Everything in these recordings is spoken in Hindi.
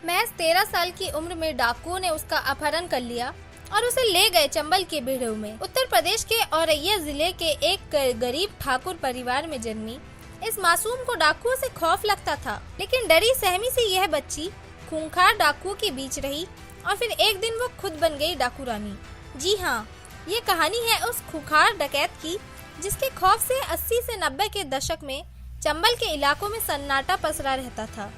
महज 13 साल की उम्र में डाकुओं ने उसका अपहरण कर लिया और उसे ले गए चंबल के बीड़ों में। उत्तर प्रदेश के औरैया जिले के एक गरीब ठाकुर परिवार में जन्मी इस मासूम को डाकुओं से खौफ लगता था, लेकिन डरी सहमी से यह बच्ची खूंखार डाकुओं के बीच रही और फिर एक दिन वो खुद बन गई डाकू रानी। जी हाँ, ये कहानी है उस खूंखार डकैत की जिसके खौफ से 80 से 90 के दशक में चंबल के इलाकों में सन्नाटा पसरा रहता था।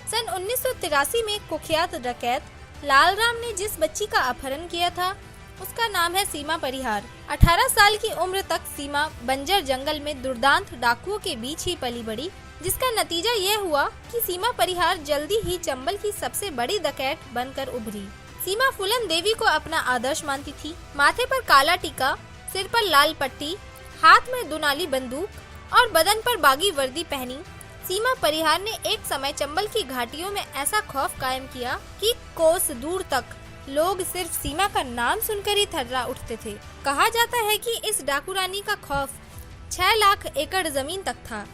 सन 1983 में कुख्यात डकैत लालराम ने जिस बच्ची का अपहरण किया था उसका नाम है सीमा परिहार। 18 साल की उम्र तक सीमा बंजर जंगल में दुर्दांत डाकुओं के बीच ही पली बड़ी, जिसका नतीजा ये हुआ कि सीमा परिहार जल्दी ही चंबल की सबसे बड़ी डकैत बनकर उभरी। सीमा फूलन देवी को अपना आदर्श मानती थी। माथे पर काला टीका, सिर पर लाल पट्टी, हाथ में दुनाली बंदूक और बदन पर बागी वर्दी पहनी सीमा परिहार ने एक समय चंबल की घाटियों में ऐसा खौफ कायम किया कि कोस दूर तक लोग सिर्फ सीमा का नाम सुनकर ही थर्रा उठते थे। कहा जाता है कि इस डाकू रानी का खौफ 6 लाख एकड़ जमीन तक था।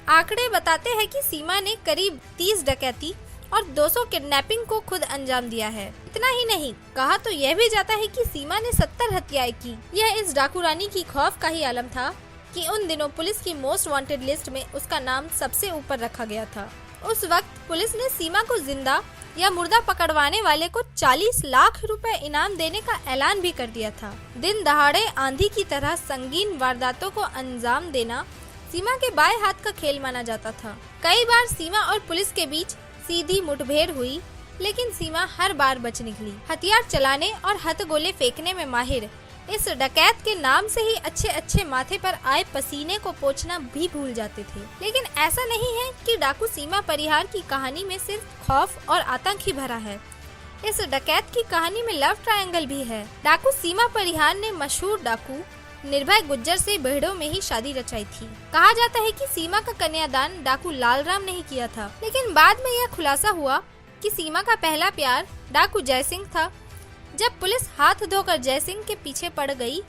आंकड़े बताते हैं कि सीमा ने करीब 30 डकैती और 200 किडनैपिंग को खुद अंजाम दिया है। इतना ही नहीं, कहा तो यह भी जाता है कि सीमा ने 70 हत्याएं की। यह इस डाकू रानी की खौफ का ही आलम था कि उन दिनों पुलिस की मोस्ट वांटेड लिस्ट में उसका नाम सबसे ऊपर रखा गया था। उस वक्त पुलिस ने सीमा को जिंदा या मुर्दा पकड़वाने वाले को 40 लाख रुपए इनाम देने का ऐलान भी कर दिया था। दिन दहाड़े आंधी की तरह संगीन वारदातों को अंजाम देना सीमा के बाएं हाथ का खेल माना जाता था। कई बार सीमा और पुलिस के बीच सीधी मुठभेड़ हुई, लेकिन सीमा हर बार बच निकली। हथियार चलाने और हथगोले फेंकने में माहिर इस डकैत के नाम से ही अच्छे अच्छे माथे पर आए पसीने को पोंछना भी भूल जाते थे। लेकिन ऐसा नहीं है कि डाकू सीमा परिहार की कहानी में सिर्फ खौफ और आतंक ही भरा है। इस डकैत की कहानी में लव ट्रायंगल भी है। डाकू सीमा परिहार ने मशहूर डाकू निर्भय गुज्जर से बेड़ों में ही शादी रचाई थी। कहा जाता है कि सीमा का कन्यादान डाकू लालराम ने ही किया था, लेकिन बाद में यह खुलासा हुआ कि सीमा का पहला प्यार डाकू जयसिंह था। जब पुलिस हाथ धोकर जयसिंह के पीछे पड़ गई,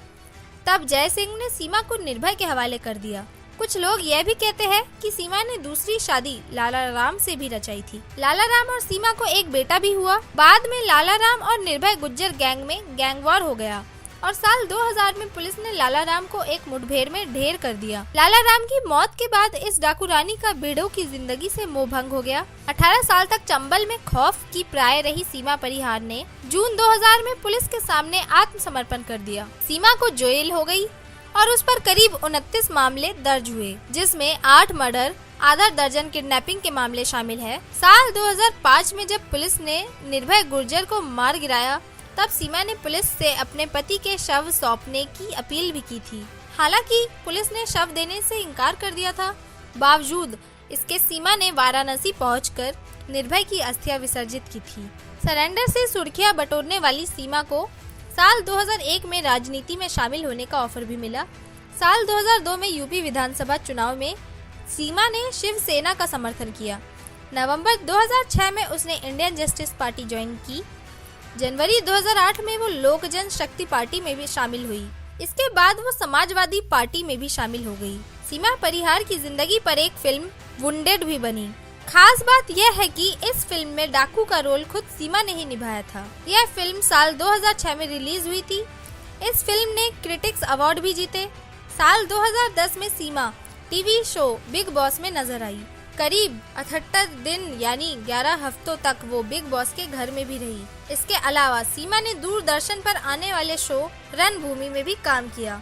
तब जयसिंह ने सीमा को निर्भय के हवाले कर दिया। कुछ लोग यह भी कहते हैं कि सीमा ने दूसरी शादी लालाराम से भी रचाई थी। लालाराम और सीमा को एक बेटा भी हुआ। बाद में लालाराम और निर्भय गुज्जर गैंग में गैंग वॉर हो गया और साल 2000 में पुलिस ने लालाराम को एक मुठभेड़ में ढेर कर दिया। लालाराम की मौत के बाद इस डाकू रानी का बीड़ों की जिंदगी से मोह भंग हो गया। 18 साल तक चंबल में खौफ की प्राय रही सीमा परिहार ने जून 2000 में पुलिस के सामने आत्मसमर्पण कर दिया। सीमा को जेल हो गई और उस पर करीब 29 मामले दर्ज हुए, जिसमें 8 मर्डर, आधा दर्जन किडनैपिंग के मामले शामिल है। साल 2005 में जब पुलिस ने निर्भय गुर्जर को मार गिराया, तब सीमा ने पुलिस से अपने पति के शव सौंपने की अपील भी की थी। हालांकि पुलिस ने शव देने से इनकार कर दिया था। बावजूद इसके सीमा ने वाराणसी पहुंचकर निर्भय की अस्थियां विसर्जित की थी। सरेंडर से सुर्खियां बटोरने वाली सीमा को साल 2001 में राजनीति में शामिल होने का ऑफर भी मिला। साल 2002 में यूपी विधानसभा चुनाव में सीमा ने शिवसेना का समर्थन किया। नवंबर 2006 में उसने इंडियन जस्टिस पार्टी ज्वाइन की। जनवरी 2008 में वो लोक जन शक्ति पार्टी में भी शामिल हुई। इसके बाद वो समाजवादी पार्टी में भी शामिल हो गई। सीमा परिहार की जिंदगी पर एक फिल्म वुंडेड भी बनी। खास बात यह है कि इस फिल्म में डाकू का रोल खुद सीमा ने ही निभाया था। यह फिल्म साल 2006 में रिलीज हुई थी। इस फिल्म ने क्रिटिक्स अवार्ड भी जीते। साल 2010 में सीमा टीवी शो बिग बॉस में नजर आई। करीब 78 दिन यानी 11 हफ्तों तक वो बिग बॉस के घर में भी रही। इसके अलावा सीमा ने दूरदर्शन पर आने वाले शो रणभूमि में भी काम किया।